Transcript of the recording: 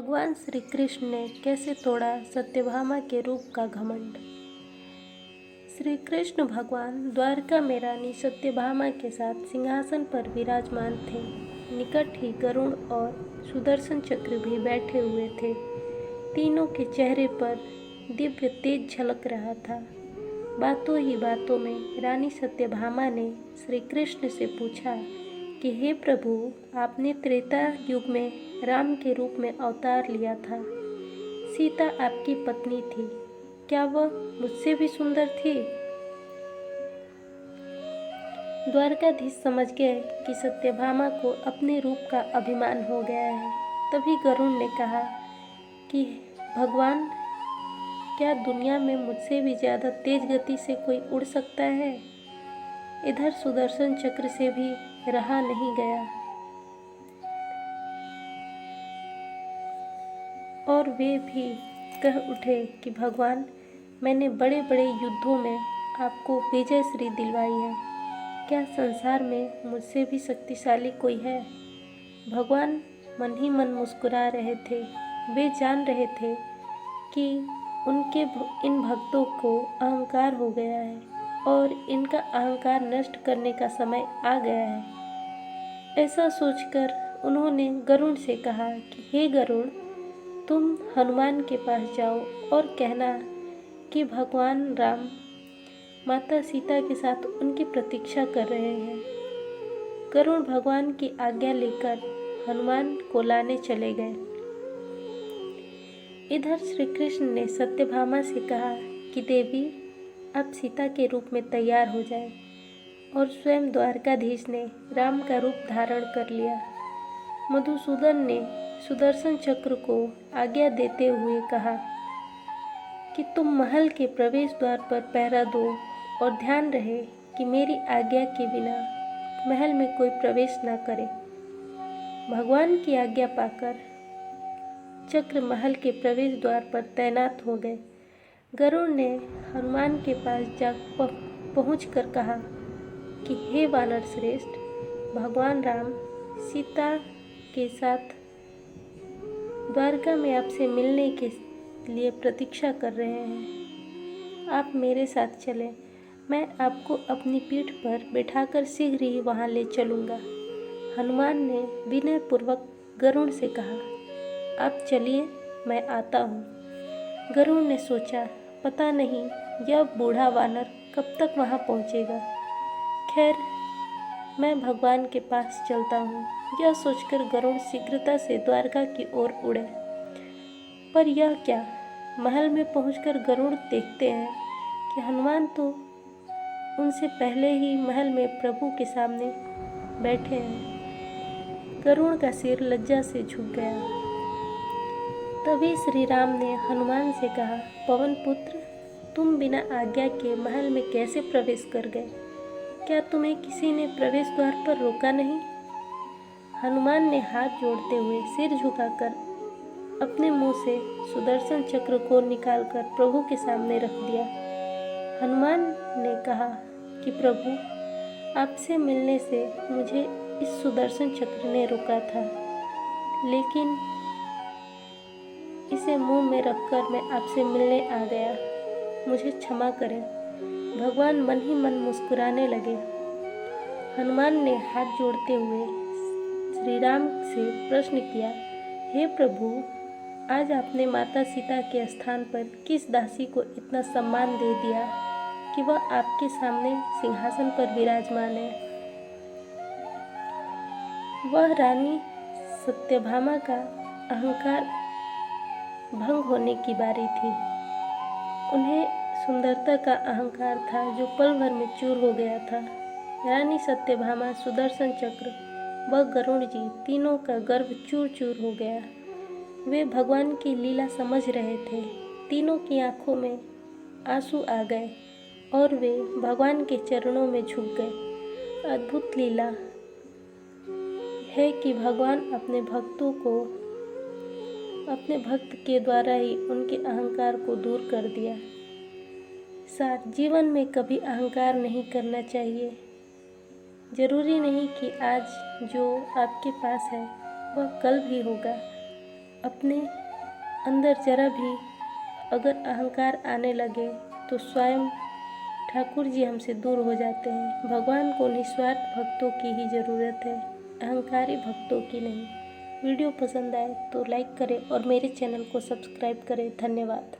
भगवान श्री कृष्ण ने कैसे तोड़ा सत्यभामा के रूप का घमंड। श्री कृष्ण भगवान द्वारका में रानी सत्यभामा के साथ सिंहासन पर विराजमान थे। निकट ही गरुड़ और सुदर्शन चक्र भी बैठे हुए थे। तीनों के चेहरे पर दिव्य तेज झलक रहा था। बातों ही बातों में रानी सत्यभामा ने श्री कृष्ण से पूछा कि हे प्रभु, आपने त्रेता युग में राम के रूप में अवतार लिया था। सीता आपकी पत्नी थी, क्या वह मुझसे भी सुंदर थी? द्वारकाधीश समझ गए कि सत्यभामा को अपने रूप का अभिमान हो गया है। तभी गरुड़ ने कहा कि भगवान, क्या दुनिया में मुझसे भी ज़्यादा तेज गति से कोई उड़ सकता है? इधर सुदर्शन चक्र से भी रहा नहीं गया और वे भी कह उठे कि भगवान, मैंने बड़े बड़े युद्धों में आपको विजय श्री दिलवाई है। क्या संसार में मुझसे भी शक्तिशाली कोई है? भगवान मन ही मन मुस्कुरा रहे थे। वे जान रहे थे कि उनके इन भक्तों को अहंकार हो गया है और इनका अहंकार नष्ट करने का समय आ गया है। ऐसा सोचकर उन्होंने गरुड़ से कहा कि हे गरुड़, तुम हनुमान के पास जाओ और कहना कि भगवान राम माता सीता के साथ उनकी प्रतीक्षा कर रहे हैं। गरुड़ भगवान की आज्ञा लेकर हनुमान को लाने चले गए। इधर श्री कृष्ण ने सत्यभामा से कहा कि देवी, अब सीता के रूप में तैयार हो जाए, और स्वयं द्वारकाधीश ने राम का रूप धारण कर लिया। मधुसूदन ने सुदर्शन चक्र को आज्ञा देते हुए कहा कि तुम महल के प्रवेश द्वार पर पहरा दो और ध्यान रहे कि मेरी आज्ञा के बिना महल में कोई प्रवेश न करे। भगवान की आज्ञा पाकर चक्र महल के प्रवेश द्वार पर तैनात हो गए। गरुड़ ने हनुमान के पास जा पहुंचकर कहा कि हे वानर श्रेष्ठ, भगवान राम सीता के साथ द्वारका में आपसे मिलने के लिए प्रतीक्षा कर रहे हैं। आप मेरे साथ चलें, मैं आपको अपनी पीठ पर बिठाकर शीघ्र ही वहां ले चलूँगा। हनुमान ने विनयपूर्वक गरुड़ से कहा, आप चलिए, मैं आता हूँ। गरुड़ ने सोचा, पता नहीं यह बूढ़ा वानर कब तक वहाँ पहुँचेगा। खैर, मैं भगवान के पास चलता हूँ। यह सोचकर गरुड़ शीघ्रता से द्वारका की ओर उड़े। पर यह क्या, महल में पहुंचकर गरुड़ देखते हैं कि हनुमान तो उनसे पहले ही महल में प्रभु के सामने बैठे हैं। गरुड़ का सिर लज्जा से झुक गया। तभी श्री राम ने हनुमान से कहा, पवन पुत्र, तुम बिना आज्ञा के महल में कैसे प्रवेश कर गए? क्या तुम्हें किसी ने प्रवेश द्वार पर रोका नहीं? हनुमान ने हाथ जोड़ते हुए सिर झुकाकर अपने मुंह से सुदर्शन चक्र को निकालकर प्रभु के सामने रख दिया। हनुमान ने कहा कि प्रभु, आपसे मिलने से मुझे इस सुदर्शन चक्र ने रोका था, लेकिन इसे मुंह में रखकर मैं आपसे मिलने आ गया। मुझे क्षमा करें। भगवान मन ही मन मुस्कुराने लगे। हनुमान ने हाथ जोड़ते हुए श्री राम से प्रश्न किया, हे प्रभु, आज आपने माता सीता के स्थान पर किस दासी को इतना सम्मान दे दिया कि वह आपके सामने सिंहासन पर विराजमान है? वह रानी सत्यभामा का अहंकार भंग होने की बारी थी। उन्हें सुंदरता का अहंकार था जो पल भर में चूर हो गया था। रानी सत्यभामा, सुदर्शन चक्र व गरुड़ जी तीनों का गर्व चूर चूर हो गया। वे भगवान की लीला समझ रहे थे। तीनों की आंखों में आंसू आ गए और वे भगवान के चरणों में झुक गए। अद्भुत लीला है कि भगवान अपने भक्तों को अपने भक्त के द्वारा ही उनके अहंकार को दूर कर दिया। साथ जीवन में कभी अहंकार नहीं करना चाहिए। जरूरी नहीं कि आज जो आपके पास है वह कल भी होगा। अपने अंदर जरा भी अगर अहंकार आने लगे तो स्वयं ठाकुर जी हमसे दूर हो जाते हैं। भगवान को निस्वार्थ भक्तों की ही ज़रूरत है, अहंकारी भक्तों की नहीं। वीडियो पसंद आए तो लाइक करें और मेरे चैनल को सब्सक्राइब करें। धन्यवाद।